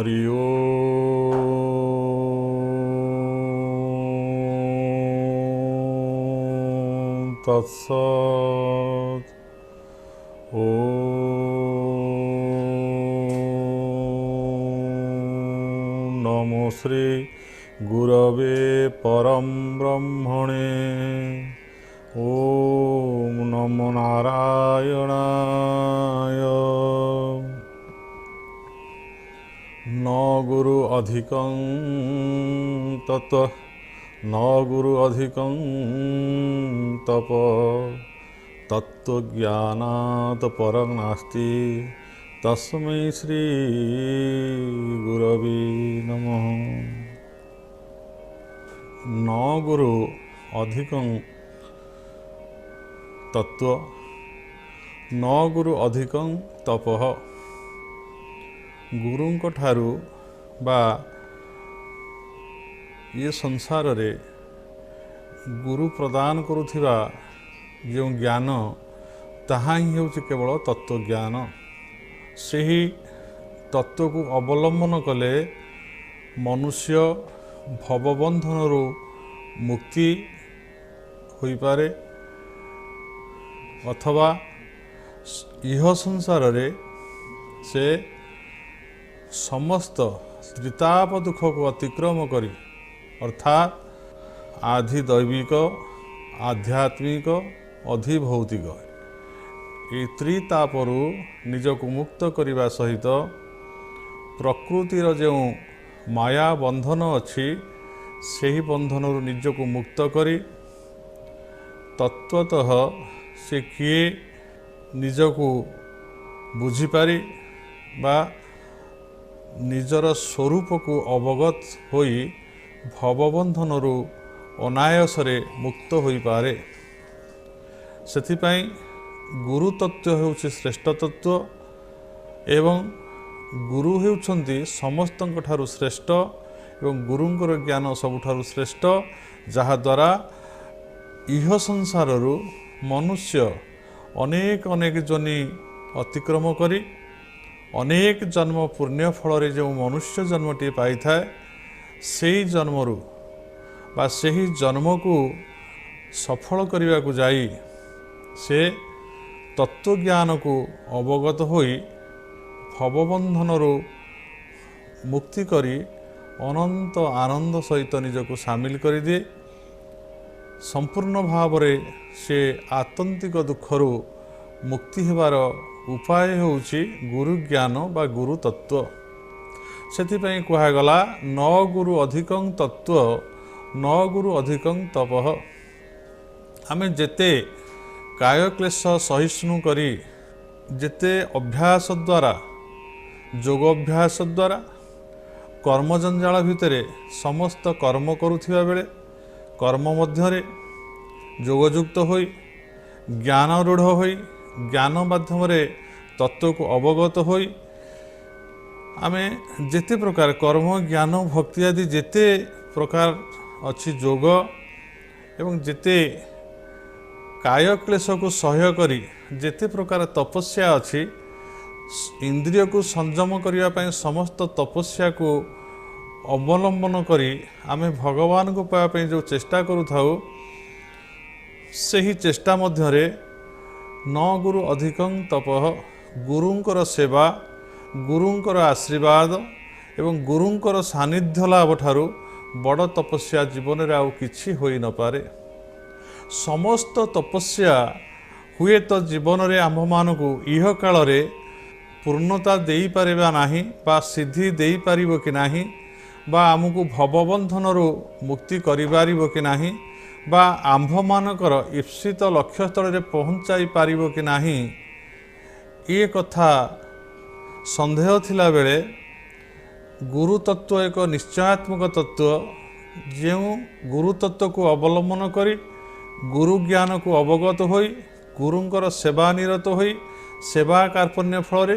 हरि ओम तत्सत्। ओम नमो श्री गुरवे परम ब्रह्मणे। ओम नमो नारायणाय। न गुरु अधिकं ततः न गुरु अधिकं तप तत्त्वज्ञानात् परं नास्ति तस्मै श्री गुरवे नमः। न गुरु अधिकं तत्व न गुरु अधिकं तपः। गुरुंक ठारू बा ये संसार रे गुरु प्रदान करुथिबा जो ज्ञान ताहा ही होछि केवल तत्व ज्ञान। सही तत्व को अवलंबन कले मनुष्य भवबंधन मुक्ति होई पारे अथवा इह संसार रे से समस्त त्रिताप दुख को अतिक्रम करी अर्थात आधि दैविक आध्यात्मिक अधिभौतिक ये त्रितापरू निजको मुक्त करने सहित प्रकृतिर जो माया बंधन अच्छी से बंधन निजको मुक्त करी तत्वतः से किए निजको बुझीपारी बा निजर स्वरूप को अवगत होई भवबंधनरू अनायासरे मुक्त होई पारे। सेथिपाई गुरु तत्व हेउछि श्रेष्ठ तत्व एवं गुरु हेउछन्ति समस्तଙ୍କ ठारू श्रेष्ठ एवं गुरुंकर ज्ञान सबुठारू श्रेष्ठ जहा द्वारा इह संसाररू मनुष्य अनेक अनेक जनी अतिक्रम करी अनेक जन्म पुण्य फल जो मनुष्य जन्मटी पाई थाए से जन्मरू बा सही जन्म को सफल करने को जाई से तत्वज्ञान को अवगत होई भवबंधनरू मुक्ति करी अनंत आनंद सहित निजको सामिल कर दिए। संपूर्ण भाव रे से आतंतिक दुखरू मुक्ति हेबार उपाय होउछि गुरु ज्ञान बा गुरु तत्व। सेथिपाई कहागला न गुरु अधिकं तत्व न गुरु अधिकं तपः। आमे जेते काय क्लेश सहिष्णु करी जेते अभ्यास द्वारा योग अभ्यास द्वारा कर्म जंजाल भितरे समस्त कर्म करुथिबा बेले कर्म मध्यरे योगयुक्त होई ज्ञान रूढ़ होई ज्ञान माध्यम तत्व को अवगत होई आमे जेते प्रकार कर्म ज्ञान भक्ति आदि जेते प्रकार अच्छी योग एवं जेते काय क्लेश को सह्य करी जेते प्रकार तपस्या अच्छी इंद्रिय को संयम करने पाई समस्त तपस्या को अवलंबन करी आमे भगवान को पाइबा जो चेष्टा करूथाउ सही चेष्टा मध्यरे न गुरु अधिकं तपः। गुरुंकर सेवा गुरुंकर आशीर्वाद एवं गुरुंकर सानिध्य लाभ ठारू बड़ तपस्या जीवन रे आउ किछि होई न पारे। समस्त तपस्या हुए तो जीवन रे आम्भ मानकु इह काल रे पूर्णता देई पारिबा नाही बा सिद्धि देई पारिबो कि नाही बा आमको भवबंधनरू मुक्ति करि पारिबो कि नाही बा आम्भ मानकर ईप्सित लक्ष्य स्थल रे पहुंचाई पारिबो कि नाही ये कथा संदेह थिला बेले गुरु तत्व एक निश्चयात्मक तत्व जो गुरु तत्व को अवलंबन करी गुरु ज्ञान को अवगत होई गुरुंकर सेवा निरत होई सेवा कार्पण्य फल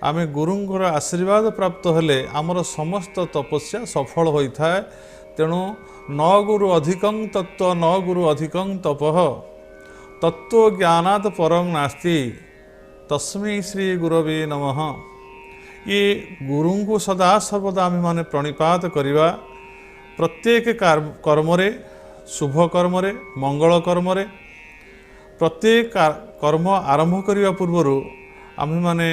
आमे गुरुंकर आशीर्वाद प्राप्त हेले आमर समस्त तपस्या सफल होता है। तेणु न गुरु अधिकं तत्व न गुरु अधिकं तपः तत्व ज्ञानात् परं नास्ति तस्मै श्री गुरवे नमः। ये गुरु को सदा सर्वदा आम मैंने प्रणिपात करवा प्रत्येक कर्मरे शुभ कर्मरे मंगल कर्मरे प्रत्येक कर्म आरंभ करने पूर्वर आम मैंने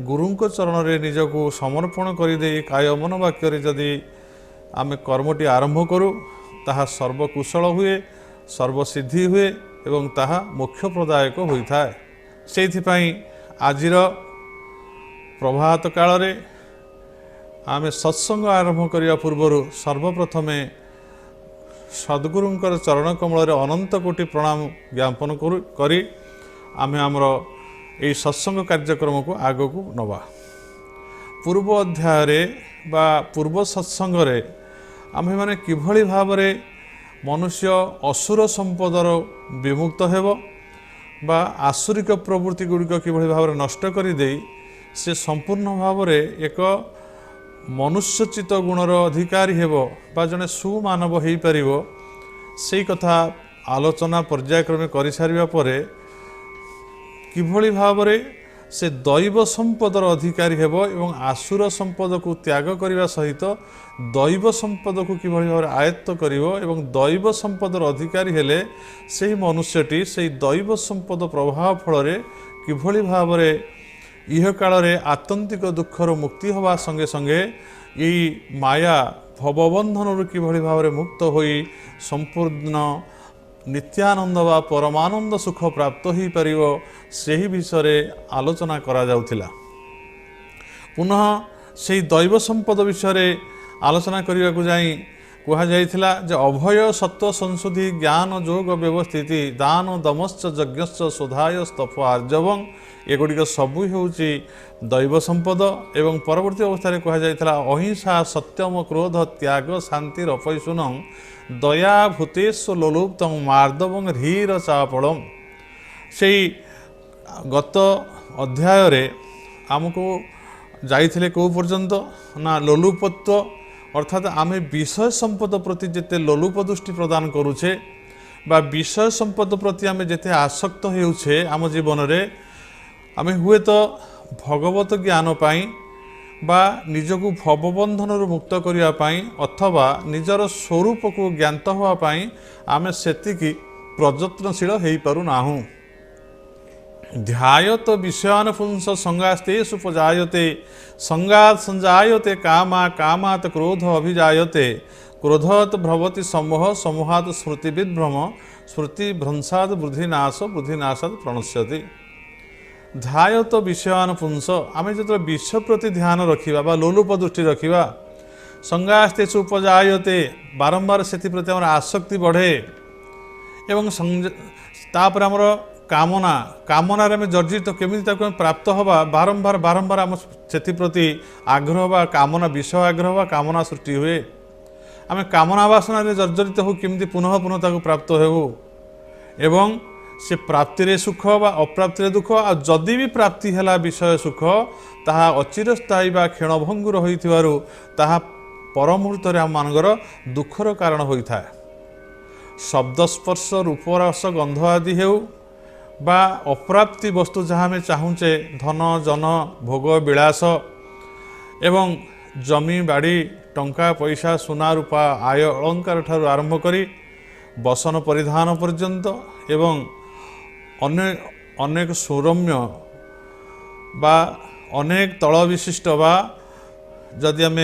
गुरु चरण में निजक समर्पण करदे काय मन वाक्य जदि आम कर्मटी आरंभ करूँ ताहा सर्वकुशल हुए सर्वसिद्धि हुए एवं ताहा मोक्षप्रदायक होता है। से आजिर प्रभात काल रे आम सत्संग आरंभ करने पूर्वर सर्वप्रथम सद्गुरुंकर चरण कमल अनंत कोटि प्रणाम ज्ञापन करी आमे आमर यही सत्संग कार्यक्रम को आग को नवा। पूर्व अध्याय बा पूर्व सत्संग रे आमे माने किभली भाव रे मनुष्य असुर संपदर विमुक्त हेब बा आसुरिक प्रवृत्ति गुड़िक किभली भाव नष्ट कर दे से संपूर्ण भाव रे एक मनुष्यचित गुणर अधिकारी हेब बा जने सुमानव हो पार से कथा आलोचना पर्यायक्रमे कर सारिबा परे किभली भाव रे से दैव संपदर अधिकारी हेब एवं आसुर संपद को त्याग करने सहित दैव संपद को किभली भाव आयत्त करिवो एवं दैव संपदर अधिकारी हेले से मनुष्यटी से दैव संपद प्रभाव फल किभली भाव रे इह काल रे आतंतिक दुखर मुक्ति हवा संगे संगे यही माया भवबंधन किभली भाव रे मुक्त होई संपूर्ण नित्यानंद वा परमानंद सुख प्राप्त हो पार से विषय आलोचना करा जाउथिला। पुनः से दैव संपद विषय आलोचना करने को जाई कहा जाइथिला जे अभय सत्व संशुद्धि ज्ञान जोग व्यवस्थित दान दमश्च यज्ञश्च शोधाय स्तफ आर्जवं एगुड़िक सबू होउची दैव संपद एवं परवर्ती अवस्था कहा जाइथिला अहिंसा सत्यम क्रोध त्याग शांति रपैशुनं दया भूतेश लोलुप्तं मार्दवं ह्रीर चापड़म। से गत अध्याय रे आमको जाइथिले को पर्यंत ना लोलुपत्व अर्थात आम विषय संपद प्रति जिते लोलुप दृष्टि प्रदान करुचे बा विषय संपद प्रति आम जिते आसक्त होउछे आम जीवन रे आम हुए तो भगवत ज्ञान पाई बा निजको भवबंधन मुक्त करने अथवा निजर स्वरूप को ज्ञात होगापाई आम सेतिकी प्रयत्नशील हो पारुनाहु। ध्यायत विषयान पुंस संगास्तेषु उपजायते संगात संजायते कामा कामात क्रोध अभिजायते क्रोधत भ्रवति सम्मोह सम्मोहात स्मृति विभ्रम स्मृति भ्रंशात बुद्धिनाश बुद्धिनाशात प्रणश्यति। ध्यायत विषयान पुंस आम जो विषय प्रति ध्यान रखा बा लोलुप दृष्टि रखा संगास्तेषु उपजायते बारंबार से प्रति आम आसक्ति बढ़े एवं तापर आमर कामना कामनार आम जर्जित केमी प्राप्त हवा बारंबार बारंबार आम से प्रति आग्रह बा कामना विषय आग्रह बा कामना सृष्टि हुए आम कामना वासना जर्जरित हो केमी पुनः पुनः ताको प्राप्त हो एवं से प्राप्ति रे सुख बा अप्राप्ति रे दुख आ जदि भी प्राप्ति हैला विषय सुख ताहा अचिरस्थायी बा क्षणभंगुर होइथिबारु ताहा परमुहूर्त रे आम मानकर दुखर कारण होइथा। शब्द स्पर्श रूप रस गंध आदि हेउ बा अप्राप्ति वस्तु जहाँ में चाहूचे धन जन भोग विलास एवं जमी बाड़ी टंका पैसा सुना रूपा आय अलंकार ठारू आरंभ करी बसन परिधान पर्यंत एवं अनेक सौरम्य बा अनेक तल विशिष्ट बा जदि आम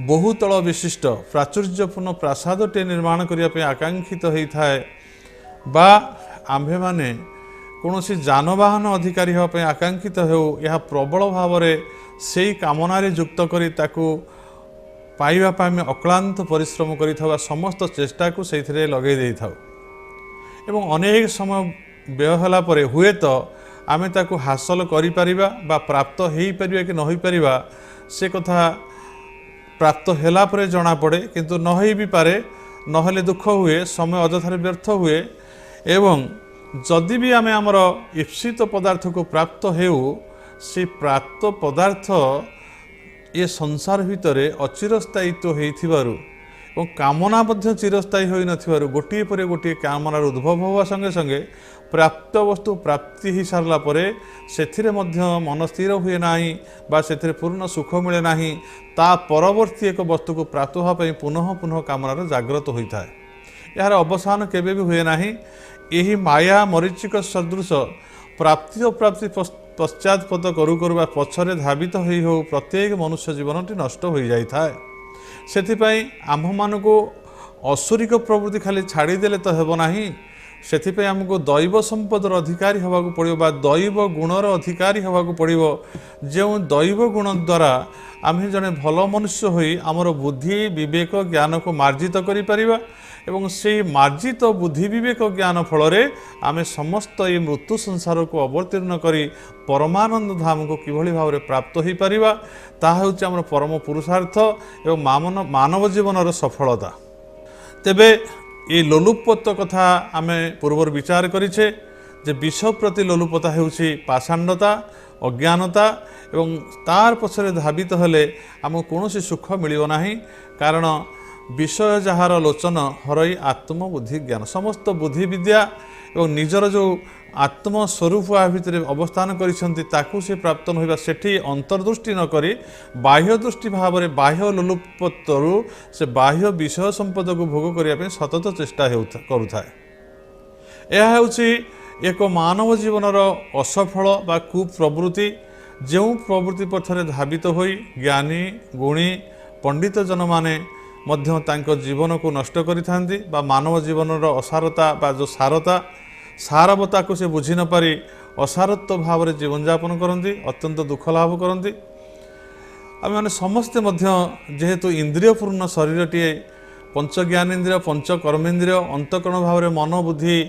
बहु तल विशिष्ट प्राचुर्यपूर्ण प्रासादटे निर्माण करने आकांक्षित होता है बा आम्भे माने कौन सी जानवाहन अधिकारी होगापी आकांक्षित हो यह प्रबल भाव में से कामनारे युक्त करी ताकू पाइबा आम अक्लांत परिश्रम कर समस्त चेष्टा को से लगे दे था एवं अनेक समय व्यय होला परे हुए तो आम ताकू हासिल करिपरिबा बा प्राप्त हो पारिबा कि न हो पारिबा से कथा प्राप्त होला परे जना पड़े किंतु न हो भी पारे नहले दुख हुए समय अଯଥାରେ व्यर्थ हुए एवं जदि भी आम आमर ईप्सित पदार्थ को प्राप्त हो से प्राप्त पदार्थ ये संसार भितर अचिरस्थायित्व होइथिबारु और कामना मध्य चिरस्थायी होई नथिबारु गोटिए परे गोटिए कामनार उद्भव होवा संगे संगे प्राप्त वस्तु प्राप्ति ही सारला परे सेथिरे मध्य मन स्थिर हुए नाही बा सेथिरे पूर्ण सुख मिले नाही ता परवर्ती एक वस्तु को प्राप्त होवा पई पुनः पुनः कामनार जागृत होइथाय। यार अवसान केबे भी हुए नाही। एही माया मरीचिक सदृश प्राप्ति अप्राप्ति पश्चातपद करू करू बा पछरे धावित होई हो प्रत्येक मनुष्य जीवनटी नष्ट हो जाई थाए। सेथिपई आम्भमानकु असुरिक प्रवृत्ति खाली छाड़ीदेले तो हेब नाही। सेथिपई आमको दैव संपदर अधिकारी होबाकू पड़िबो बा दैव गुणर अधिकारी होबाकू पड़िबो। जो दैव गुण द्वारा आम्हे जने भल मनुष्य होई आमर बुद्धि विवेक ज्ञान को मार्जित करि परिबा एवं से मार्जित बुद्धि विवेक ज्ञान फल आमे समस्त ये मृत्यु संसार को अवतीर्ण करी परमानंद धाम को किभली भाव प्राप्त हो पारिबा ताहा होछि आमर परम पुरुषार्थ एवं मानव जीवनर सफलता। तेबे ये लोलुपत्व कथा आमे पूर्वर विचार करिछे जे विष प्रति लोलुपता हेउछि पाषाण्डता अज्ञानता एवं तार पछरे धावित हेले आमको कौनसी सुख मिलिबो नाही। कारण विषय जहार लोचन हरई आत्मबुद्धि ज्ञान समस्त बुद्धि विद्या एवं निजर जो आत्मस्वरूप आ भितर अवस्थान करिसेंती ताकू से प्राप्त होइबा सेठी अंतर्दृष्टि न करी बाह्य दृष्टि भाव में बाह्य लोलुपत्वरु से बाह्य विषय संपद को भोग करिया पे सतत चेष्टा करुथाए। यह हेउछि एक मानव जीवनर असफल बा कुप्रवृत्ति जो प्रवृत्ति पथरे धावित होई ज्ञानी गुणी पंडित जन माने मध्य तांको जीवन को नष्ट करिथांती बा मानव जीवनर असारता बा जो सारता सारवता को से बुझी न पारी असारत्व भाव में जीवन यापन करती अत्यंत दुख लाभ करती। आम मैंने समस्ते मध्य जेहेतु इंद्रियपूर्ण शरीरटीए पंच ज्ञानेन्द्रिय पंच कर्मेन्द्रिय अंतकरण भाव में मन बुद्धि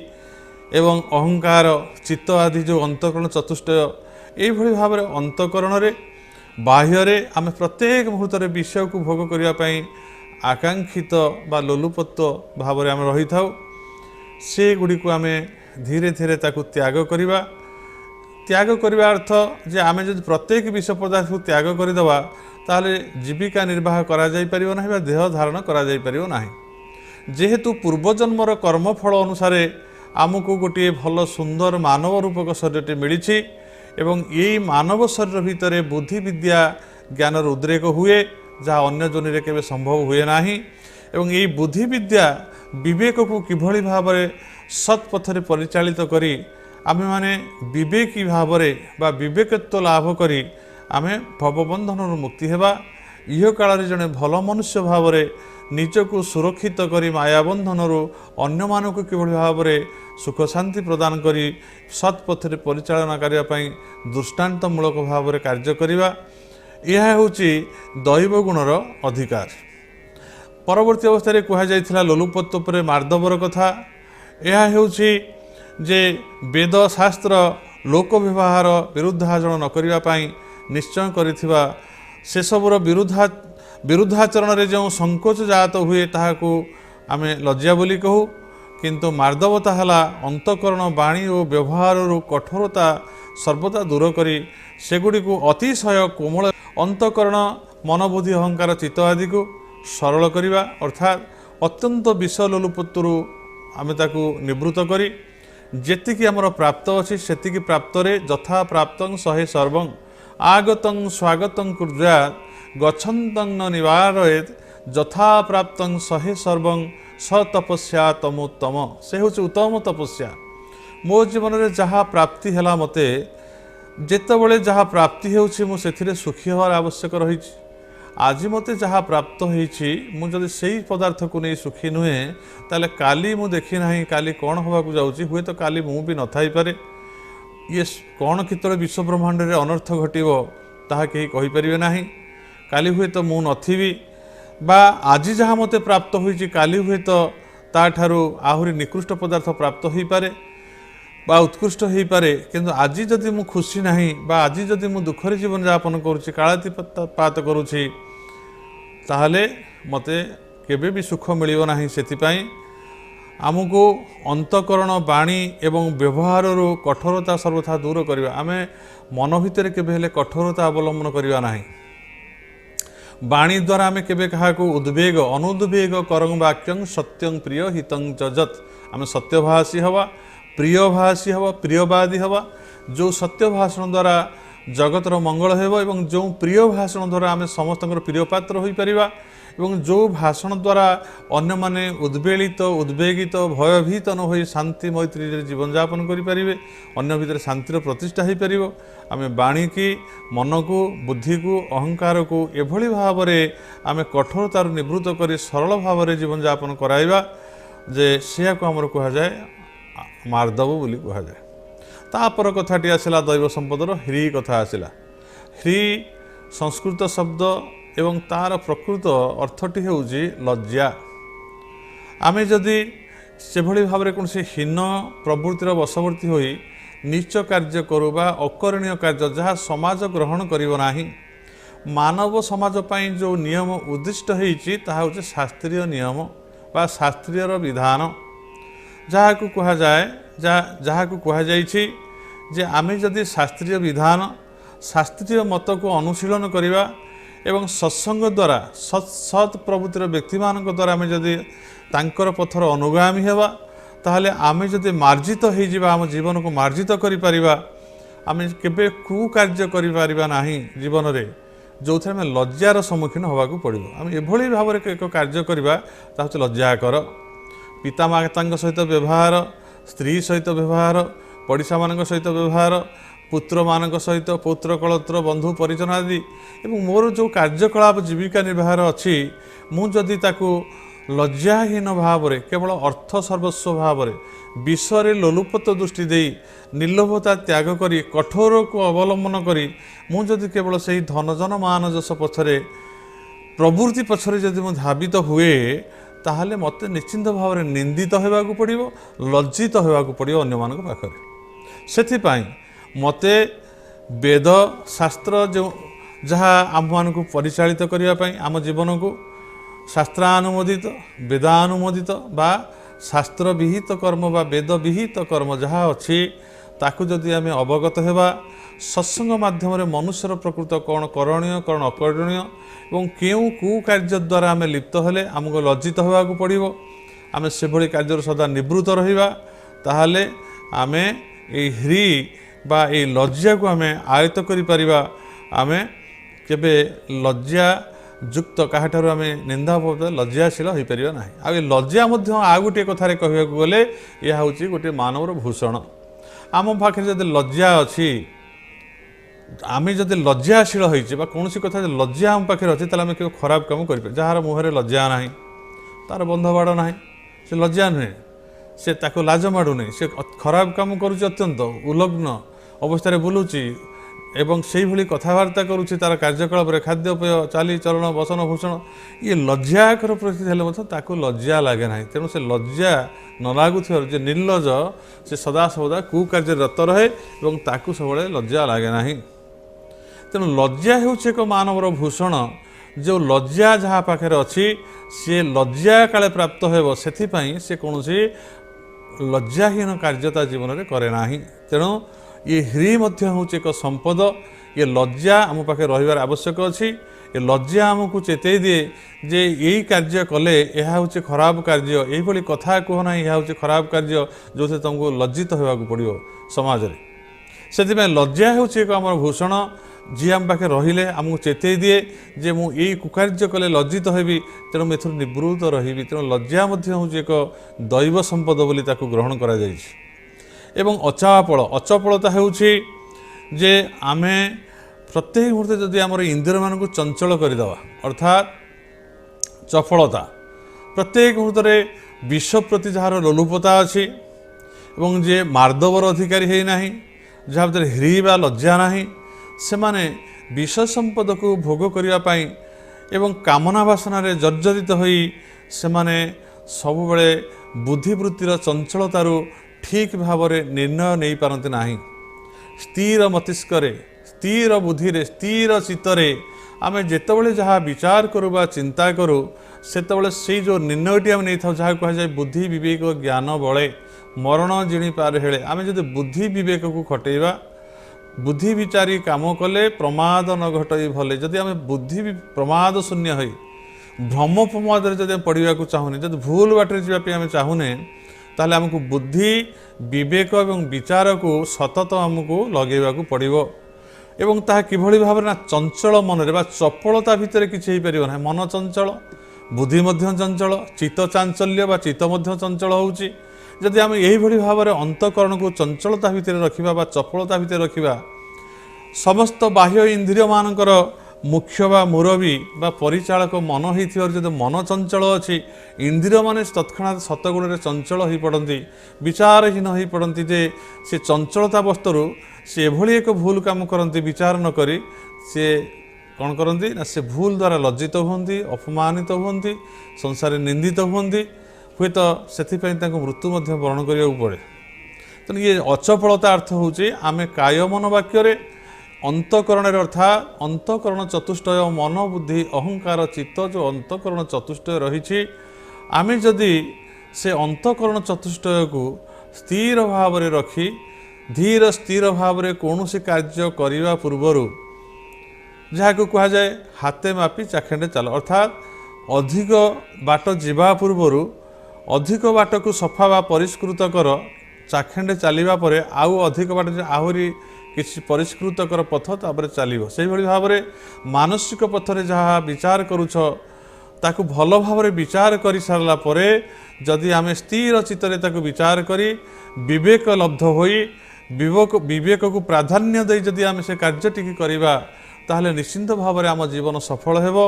एवं अहंकार चित्त आदि जो अंतकरण चतुष्टय यही भाव में अंतकरण बाह्य आम प्रत्येक मुहूर्त विषय को भोग करने आकांक्षित बा लोलुपत्व भाव में आम रही था से गुड़ी को आम धीरे धीरे ताकू त्याग करवा अर्थ जे आम जो प्रत्येक विषय पदार्थ को त्याग करदे ताहले जीविका निर्वाह करा जाई परिबो नाही बा देह धारण करा जाई परिबो नाही। जेहेतु पूर्वजन्मर कर्मफल अनुसार आमको गोटे भल सुंदर मानव रूपक शरीरटी मिली एवं यही मानव शरीर भितर बुद्धि विद्या ज्ञानर उद्रेक हुए जहाँ अन्य जोनि केबे संभव हुए नाही एवं यही बुद्धि विद्या विवेक को किभली भाव में सत्पथरे परिचालित करी आमे माने विवेकी भाव बा विवेकत्व लाभ करी आमे भवबंधन मुक्ति हेबा। इह काल जड़े भल मनुष्य भाव निजको सुरक्षित करी मायाबंधन अन्य मानक किभली भाव में सुख शांति प्रदान करी सत्पथरे परिचालना करने दृष्टांतमूलक भाव में कार्य करिबा यह होछि दैव गुणर अधिकार। परवर्ती अवस्था कह जाइथिला लोलुपत्व पर मार्दवर कथा। यह होछि जे वेद शास्त्र लोक व्यवहार विरुद्धाचरण न करिबा पई निश्चय करिथिबा से सबुर विरुद्धाचरण रे जो संकोच जात हुए ताहाकू आमे लज्जा बोली कहू किंतु मार्दवता हला अंतकरण वाणी और व्यवहार कठोरता सर्वदा दूर करी सेगुड़ी को अतिशय कोमल अंतकरण मनबुद्धि अहंकार चित्त आदि को सरल करिबा अर्थात अत्यंत विषय लोलुपत्वरु आमे ताकू निवृत्त करी जेतिकी आमर प्राप्त अछि सेतिकी प्राप्त रे यथा प्राप्तं सहे सर्वं आगतं स्वागतं कुर्यात् गच्छन्तं न निवारयेत् यथा प्राप्तं सहे सर्वं स तपस्या तमोत्तम से होछि उत्तम तपस्या। मो जीवन में जहाँ प्राप्ति है मते जेतबले जहाँ प्राप्ति होछि मु सेथिरे सुखी होवार आवश्यक रही। आज मते जहाँ प्राप्त होइछि मु जदि सेही पदार्थ को नहीं सुखी नुहे ताले काली मु देखी नाही काली कौन होगा जाऊँगी हुए तो काली मु भी न थाई पारे। ये कौन कितने विश्व ब्रह्मांड रे अनर्थ घटिबो ताहा केही कहि परिबे नाही। काली हुए तो मु नथिबी बा आज जहाँ मते प्राप्त होइछि काली हुए तो ताठारु आहुरी निकृष्ट पदार्थ प्राप्त हो पारे बा उत्कृष्ट हो पारे किंतु आज जदि मु खुशी नाही बा आज जदि मु दुखरे जीवन यापन करुछि कालातिपात करुछि ताहले मते केबे भी सुख मिलिबो नाही। सेतिपाई आमको अंतकरण वाणी एवं व्यवहार कठोरता सर्वथा दूर करवा आमे मन भितर केबे हेले कठोरता अवलंबन करवा नाही। बाणी द्वारा आम केबे क्या उद्वेग अनुद्वेग करं वाक्यं सत्यं प्रिय हितं जत आम सत्यभाषी हवा प्रियभाषी हवा प्रियवादी हवा जो सत्य भाषण द्वारा जगतर मंगल हेबो एवं जो प्रिय भाषण द्वारा आम समस्त प्रिय पात्र हो पारिबा एवं जो भाषण द्वारा अन्य माने उद्वेलित उद्वेगित भयभीत न होई शांति मैत्री जीवन यापन करें अन्य भितर शांतिर प्रतिष्ठा हो पार आम बाणी की मन को बुद्धि को अहंकार को एभली भाव में आम कठोरतार निवृत्त कर सरल भाव में जीवन यापन कराइबा जे से आमर कहुए मार्दव बोली कहुए। तापर कथाटी आसला दैव संपदर ह्री कथा आसला। ह्री संस्कृत शब्द एवं तार प्रकृत अर्थटी होउची लज्जा। आमे जदि से भली भाव में कौन हीन प्रवृत्तिर वशवर्ती होई नीच कार्य करू बा अकरणीय कार्य जहाँ समाज ग्रहण करिवो नाही मानव समाज पाई जो नियम उद्दिष्ट होईची ताहा होउची शास्त्रीय नियम बा शास्त्रीय विधान जहाँ को कहा जाए जहाँ को कहा जाइछि जे आमे जदि शास्त्रीय विधान शास्त्रीय मत को अनुशीलन करिवा एवं सत्संग द्वारा सत् प्रवृत्तिर व्यक्ति मान द्वारा आम जदि तांकर पथर अनुगामी हेबा ताहले आमे जदि मार्जित हो जावा आम जीवन को मार्जित करि परिबा आमे केबे कुकार्य करि परिबा नाही जीवन रे जो थे आम लज्जार सम्मुखीन होबाकू पड़िबो। आम एभली भाव में एक कार्य करबा ता होछि लज्जा कर पितामाता सहित व्यवहार स्त्री सहित व्यवहार पड़िशा मान सहित व्यवहार पुत्र मान सहित पुत्र कलत्र बंधु परिजन आदि एवं मोर जो कार्यकलाप जीविका निर्वाह अच्छी मुझे ताकू लज्जाहीन भाव में केवल अर्थ सर्वस्व भाव में विषय लोलुपत दृष्टि दे निर्लोभता त्याग करी कठोर को अवलंबन करी मुझे केवल से ही धनजन मान जस पछरे प्रवृत्ति पछरे जदि मु धावित हुए ताहले मते निश्चिंत भाव में निंदित होगाकू पड़ो लज्जित होगाकू पड़ो अन्य मान पाखरे। सेथिपाई मते वेद शास्त्र जो जहाँ आम मान को परिचालित करने आम जीवन को शास्त्रानुमोदित वेदानुमोदित बा शास्त्र विहित कर्म बा वेद विहित कर्म जहाँ अच्छी ताकू जदि आम अवगत होगा सत्संग माध्यम मनुष्यर प्रकृत कौन करणीय कौन अकरणीय और क्यों कुकार्य द्वारा आम लिप्त हेले आमको लज्जित होगाकू पड़ो आम से भली कार्य सदा निवृत्त रहिबा ताहले आमे ए ह्री बा ए लज्जा को आम आयत्त करिपरिबा आमे केबे लज्जा युक्त काहाठारु आम निंदा लज्जाशील हो पारिबा नाही। आ ए लज्जा मध्य आ गोटे कथारे कहबाकू गले या होची गोटे मानवर भूषण आम पाखे जदि लज्जा अच्छी आमे जदि लज्जाशील होइछे बा कोनोसी कथा लज्जा आम पाखे अच्छी ताले आम केबे खराब काम करि जार मुहरे लज्जा नाही तार बंध बाड़ नाही से लज्जा नुहे से ताको लाज माडू नहीं से खराब काम करुच्ची अत्यंत उलग्न अवस्था बुलूची एवं से भली कथबार्ता करुच्ची तार कार्यकलाप खाद्यपेय चाली चलन बसन भूषण ये लज्जाकर प्रति ताको लज्जा लगे ना तेणु से लज्जा न लगुथ जे निर्लज से सदा सर्वदा कुकार्य रत रहे और ताकू सब लज्जा लगे ना तेणु लज्जा हूँ एक मानवर भूषण जो लज्जा जहाँ पाखे अच्छी सी लज्जा काले प्राप्त हो से कौन लज्जाहीन कार्यता जीवन में करे ना तेणु ये ह्री हूँ एक संपद ये लज्जा आम पाखे रही आवश्यक अच्छी ये लज्जा आमको चेतई दिए जे यही कार्य कले यह हूँ खराब कार्य यही कथा कहना यह हूँ खराब कार्य जो थे तुमको लज्जित होगाकू पड़ो समाज में से लज्जा हूँ एक आम भूषण जी आम पाखे रहिले आमको चेतई दिए जे मु यही कुकार्य कले लज्जित होबी तेणु मुझे निवृत्त रही तेणु लज्जा हूँ एक दैव संपद बोली ताकू ग्रहण करा जायछि। एवं अचापल अचपलता होउछि जे आमे प्रत्येक मुहूर्ते जदि आमर इंद्रिय मानक चंचल करदेवा अर्थात चपलता प्रत्येक मुहूर्ते विष प्रति जार लोलुपता अच्छी एवं जे मार्दवर अधिकारी है ना जहाँ भीतर ह्री बा लज्जा नाही से माने विष संपद को भोग करने एवं कामना वासना जर्जरित होई से माने सबुबले बुद्धिवृत्तिर चंचलतारू ठीक भाव में निर्णय नहीं पारती ना स्थिर मस्तिष्क स्थिर बुद्धि स्थिर चित्तरे आम जितेबाला जहाँ विचार करूँ बा चिंता करूँ से से जो निर्णयटी आम नहीं था जहाँ कहुए बुद्धि विवेक ज्ञान बले मरण जिणी पार हेले आम जब बुद्धि विवेक को खटेबा बुद्धि विचारी काम कले प्रमाद न घटई भले। जदि आम बुद्धि प्रमाद शून्य हो भ्रम प्रमाद जब पढ़ा चाहूने जब भूल बाटर जावाई आम चाहूने ताहले आमको बुद्धि विवेक और विचार को सतत आमको लगेगा पड़ो एवं ताहा किभଳି भाव ना चंचल मन रे बा चपलता भितर किछि हेई परिबो ना। मन चंचल बुद्धि मध्य चंचल चित्त चांचल्य बा चित्त मध्य चंचल होउची। जदि आम यही भली भाव में अंतकरण को चंचलता भितर रखिबा बा चपलता भितर रखिबा समस्त बाह्य इंद्रिय मानकर मुख्य बा मुरबी बा परिचालक मन होइथिबार जदि मन चंचल अछि इंद्रिय माने तत्क्षणात सतगुण चंचल हो पड़ती विचारहीन हो पड़ती जे से चंचलता वस्तु से एभली एक भूल काम करती विचार न करी से कौन करती ना से भूल द्वारा लज्जित हुंती अपमानित हुंती संसार निंदित हुंती हुए तो से मृत्यु वर्ण करने पड़े। तेणु ये अचपलता अर्थ हूँ आम काय मन वाक्य अंतकरण अर्थात अंतकरण चतुष्टय मन बुद्धि अहंकार चित्त जो अंतकरण चतुष्टय रही आम जदि से अंतकरण चतुष्टय को स्थिर भाव में रखी धीर स्थिर भाव में कौन कार्य करने पूर्वर जहाँ को कह जाए हाथे मापी चाखेंडे चल अर्थात अधिक बाट जीवा पूर्वर अधिक बाट को सफा बा परिष्कृत कर चाखेंडे चलवा पर आउ अधिक बाट आहरी किसी परिष्कृत कर पथ तापर चलो से भाव में मानसिक पथरे जहाँ विचार करुछ ताकू भल भाव में विचार कर सारा पर जदि आम स्थिर चित्तरे ताकू विचार करी विवेक लब्ध होई विवेक को प्राधान्य दे जदि आम से कार्यटी करवा ताहले निश्चिंत भाव में आम जीवन सफल हेबो।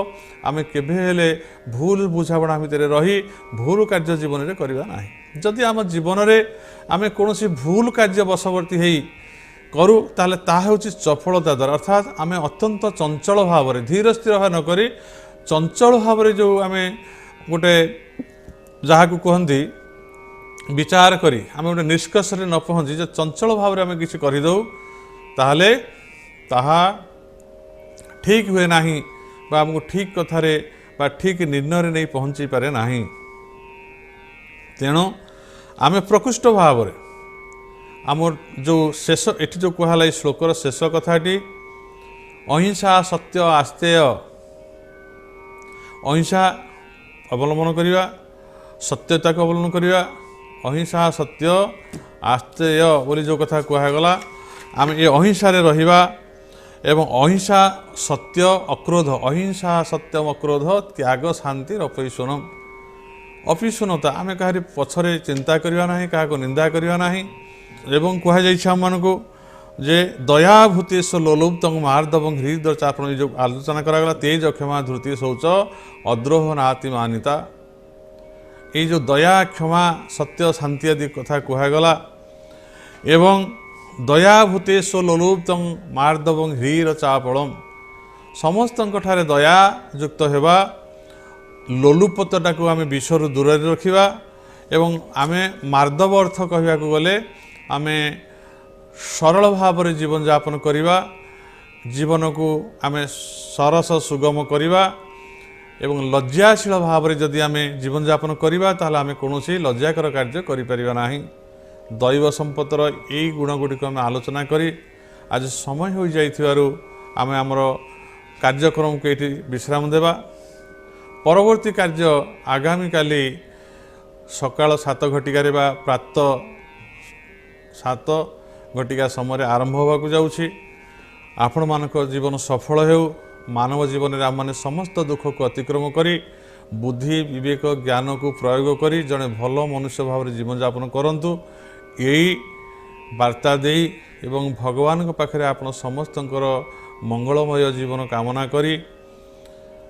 आमे केबे हेले भूल बुझाबणा भितर रही भूल कार्य जीवन में करवा नाही। जदि आम जीवन में आमे कोनोसी भूल कार्य बशवर्ती हेई करू ताहले ताहा होची चपलता द्वारा अर्थात आमे अत्यंत चंचल भाव में धीर स्थिर भाव न करी चंचल भाव में जो आमे गोटे जहाँ को कहती विचार करी आमे गोटे निष्कर्ष न पहुँची जो चंचल भाव में आमे किसी करदे ताहले ताहा ठीक हुए नहीं बा हमको ठीक कथारे बा ठीक निर्णय नहीं पहुँची पारे नहीं। तेणु आमे प्रकृष्ट भाव में आमर जो शेष एटी जो कहला श्लोकर शेष कथाटी अहिंसा सत्य आस्तेय अहिंसा अवलंबन करवा सत्यता को अवलंबन करवा अहिंसा सत्य आस्तेय बोली जो कथा कहगला आम ये अहिंसा रहिबा एवं अहिंसा सत्य अक्रोध अहिंसा सत्यम अक्रोध त्याग शांति अपैशुनम अपैशुनता आम कहारी पछरे चिंता करवा नहीं क्या निंदा करवा नहीं। एवं कहुई को जे दयाभूतेश लोलुप्त मार्दव हृदय चापण जो आलोचना करागला तेज क्षमा धृति शौच अद्रोह नाति मानिता ये जो दया क्षमा सत्य शांति आदि कथा कहगला एवं दयाभूतेश लोलुप्त मार्दव ह्रीर चापलम समस्त दया युक्त होगा लोलुपता को आम विषर दूर रखा एवं आम मार्दव अर्थ कहवा गले आम सरल भाव में जीवन यापन करवा जीवन को आम सरस सुगम करवा एवं लज्जाशील भाव में जदि आम जीवन यापन करवा ताहले आम कौन लज्जाकर कार्य करिपरिबा नाही। दैव संपत्तर यही गुणगुड़िक आम आलोचना करी आज समय हो जाइथिबारु आमे आमर कार्यक्रम को ये विश्राम देवा। परवर्ती कार्य आगामी काली सकाळ 7 घटिकार प्रात 7 घटिका समय आरंभ होगा जाऊँगी। आपण मानक जीवन सफल हो मानव जीवन में आम मैंने समस्त दुख को अतिक्रम करी बुद्धि विवेक ज्ञान को प्रयोग करी जड़े भल मनुष्य भाव में जीवन यापन करंतु यही वार्ता दे एवं भगवान के पाखरे आपण समस्त मंगलमय जीवन कामना करी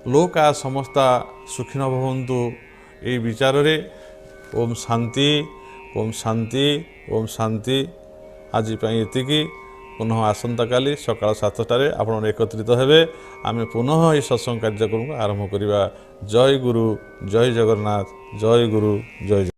लोका समस्ता सुखिन भवन्तु यही विचार रे ओम शांति ओम शांति ओम शांति। आज एतिकी पुनः आसंता काली सकाळ 7टारे आपण एकत्रित हेबे आमे पुनः ये सत्संग कार्यक्रम आरंभ करिबा। जय गुरु जय जगन्नाथ जय गुरु जय।